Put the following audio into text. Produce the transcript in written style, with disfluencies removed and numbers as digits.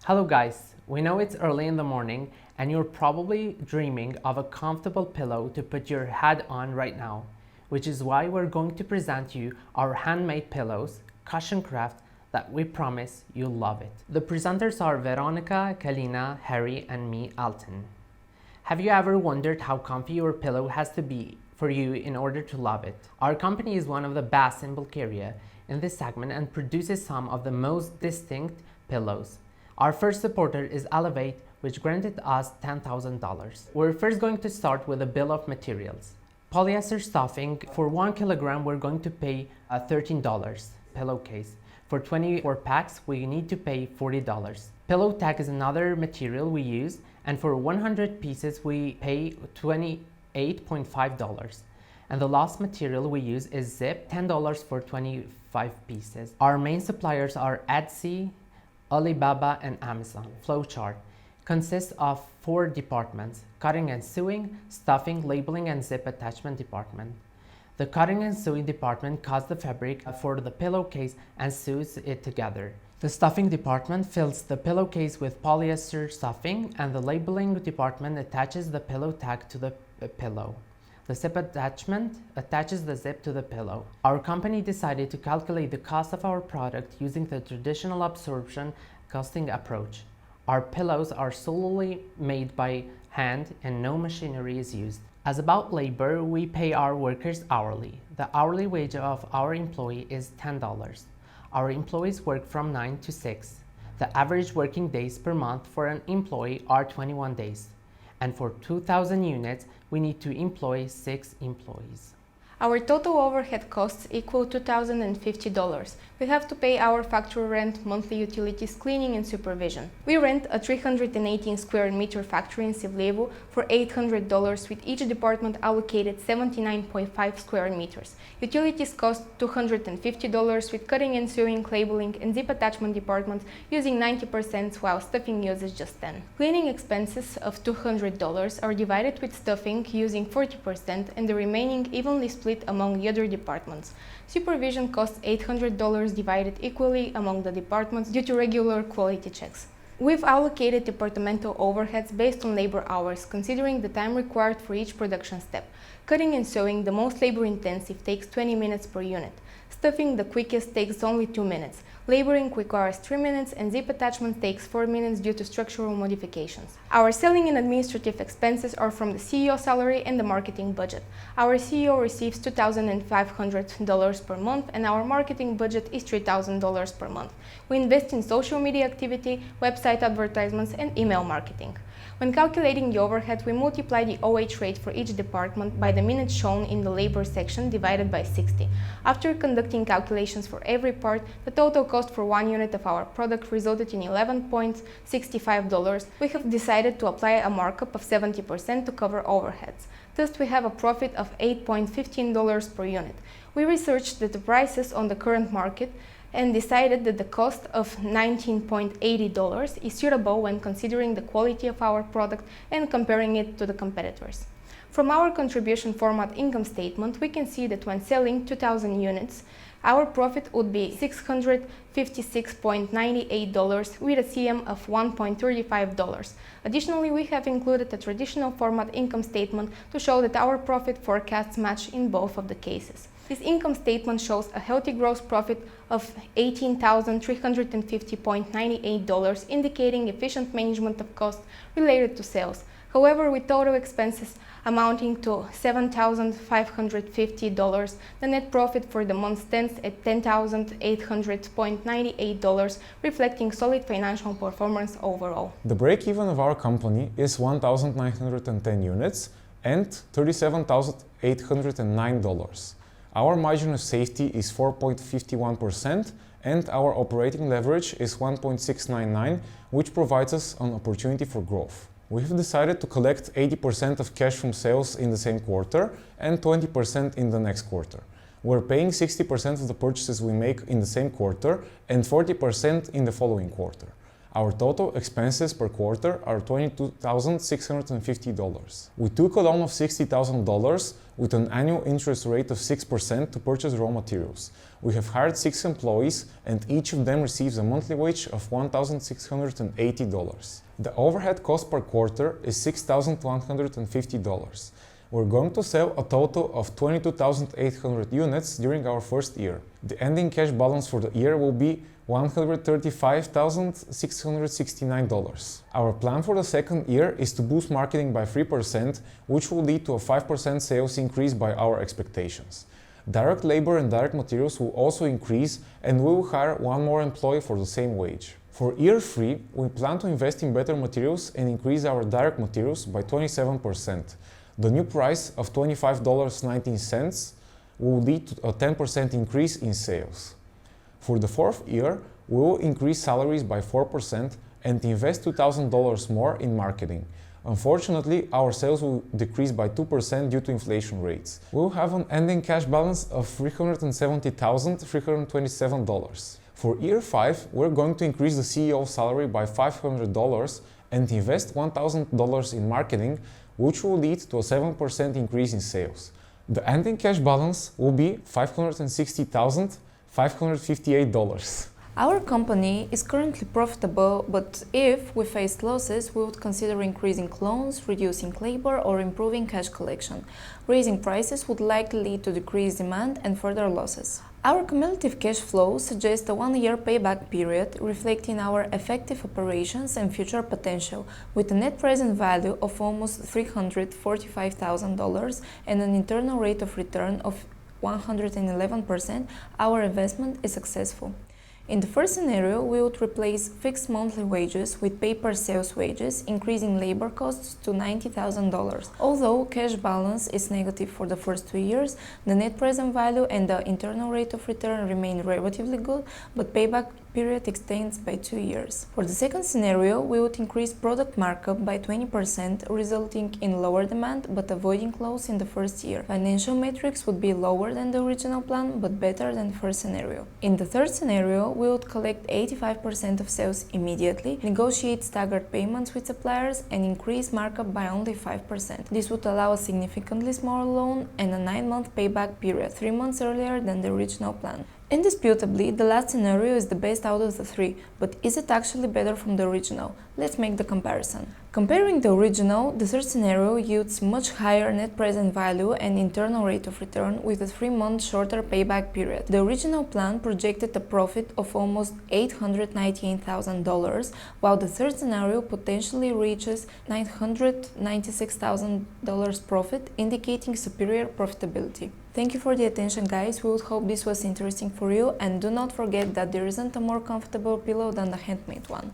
Hello guys, we know it's early in the morning and you're probably dreaming of a comfortable pillow to put your head on right now, which is why we're going to present you our handmade pillows, cushion craft, that we promise you'll love it. The presenters are Veronica, Kalina, Harry, and me, Alton. Have you ever wondered how comfy your pillow has to be for you in order to love it? Our company is one of the best in Bulgaria in this segment and produces some of the most distinct pillows. Our first supporter is Elevate, which granted us $10,000. We're first going to start with a bill of materials. Polyester stuffing, for 1 kilogram, we're going to pay $13. Pillowcase. For 24 packs, we need to pay $40. Pillow tack is another material we use, and for 100 pieces, we pay $28.5. And the last material we use is zip, $10 for 25 pieces. Our main suppliers are Etsy, Alibaba, and Amazon. Flowchart consists of 4 departments: cutting and sewing, stuffing, labeling, and zip attachment department. The cutting and sewing department cuts the fabric for the pillowcase and sews it together. The stuffing department fills the pillowcase with polyester stuffing, and the labeling department attaches the pillow tag to the pillow. The zip attachment attaches the zip to the pillow. Our company decided to calculate the cost of our product using the traditional absorption costing approach. Our pillows are solely made by hand and no machinery is used. As about labor, we pay our workers hourly. The hourly wage of our employee is $10. Our employees work from 9 to 6. The average working days per month for an employee are 21 days. And for 2,000 units, we need to employ 6 employees. Our total overhead costs equal $2,050. We have to pay our factory rent, monthly utilities, cleaning and supervision. We rent a 318 square meter factory in Sivlevo for $800, with each department allocated 79.5 square meters. Utilities cost $250, with cutting and sewing, labeling and zip attachment departments using 90%, while stuffing uses just 10%. Cleaning expenses of $200 are divided with stuffing using 40% and the remaining evenly split among the other departments. Supervision costs $800 divided equally among the departments due to regular quality checks. We've allocated departmental overheads based on labor hours, considering the time required for each production step. Cutting and sewing, the most labor-intensive, takes 20 minutes per unit. Stuffing, the quickest, takes only 2 minutes. Labeling requires 3 minutes, and zip attachment takes 4 minutes due to structural modifications. Our selling and administrative expenses are from the CEO salary and the marketing budget. Our CEO receives $2,500 per month, and our marketing budget is $3,000 per month. We invest in social media activity, website advertisements, and email marketing. When calculating the overhead, we multiply the OH rate for each department by the minutes shown in the labor section divided by 60. After conducting calculations for every part, the total cost for 1 unit of our product resulted in $11.65. We have decided to apply a markup of 70% to cover overheads. Thus, we have a profit of $8.15 per unit. We researched the prices on the current market and decided that the cost of $19.80 is suitable when considering the quality of our product and comparing it to the competitors. From our contribution format income statement, we can see that when selling 2,000 units, our profit would be $656.98 with a CM of $1.35. Additionally, we have included a traditional format income statement to show that our profit forecasts match in both of the cases. This income statement shows a healthy gross profit of $18,350.98, indicating efficient management of costs related to sales. However, with total expenses amounting to $7,550, the net profit for the month stands at $10,800.98, reflecting solid financial performance overall. The break-even of our company is 1,910 units and $37,809. Our margin of safety is 4.51% and our operating leverage is 1.699, which provides us an opportunity for growth. We have decided to collect 80% of cash from sales in the same quarter and 20% in the next quarter. We're paying 60% of the purchases we make in the same quarter and 40% in the following quarter. Our total expenses per quarter are $22,650. We took a loan of $60,000 with an annual interest rate of 6% to purchase raw materials. We have hired 6 employees and each of them receives a monthly wage of $1,680. The overhead cost per quarter is $6,150. We're going to sell a total of 22,800 units during our first year. The ending cash balance for the year will be $135,669. Our plan for the second year is to boost marketing by 3%, which will lead to a 5% sales increase by our expectations. Direct labor and direct materials will also increase, and we will hire 1 more employee for the same wage. For year 3, we plan to invest in better materials and increase our direct materials by 27%. The new price of $25.19 will lead to a 10% increase in sales. For the 4th year, we will increase salaries by 4% and invest $2,000 more in marketing. Unfortunately, our sales will decrease by 2% due to inflation rates. We will have an ending cash balance of $370,327. For year 5, we're going to increase the CEO's salary by $500 and invest $1,000 in marketing, which will lead to a 7% increase in sales. The ending cash balance will be $560,558. Our company is currently profitable, but if we face losses, we would consider increasing loans, reducing labor, or improving cash collection. Raising prices would likely lead to decreased demand and further losses. Our cumulative cash flow suggests a 1-year payback period, reflecting our effective operations and future potential. With a net present value of almost $345,000 and an internal rate of return of 111%, our investment is successful. In the first scenario, we would replace fixed monthly wages with pay-per-sales wages, increasing labor costs to $90,000. Although cash balance is negative for the first 2 years, the net present value and the internal rate of return remain relatively good, but payback period extends by 2 years. For the second scenario, we would increase product markup by 20%, resulting in lower demand but avoiding loss in the first year. Financial metrics would be lower than the original plan but better than the first scenario. In the third scenario, we would collect 85% of sales immediately, negotiate staggered payments with suppliers, and increase markup by only 5%. This would allow a significantly smaller loan and a 9-month payback period, 3 months earlier than the original plan. Indisputably, the last scenario is the best out of the 3, but is it actually better from the original? Let's make the comparison. Comparing the original, the third scenario yields much higher net present value and internal rate of return with a 3-month shorter payback period. The original plan projected a profit of almost $898,000, while the third scenario potentially reaches $996,000 profit, indicating superior profitability. Thank you for the attention, guys. We would hope this was interesting for you, and do not forget that there isn't a more comfortable pillow than the handmade one.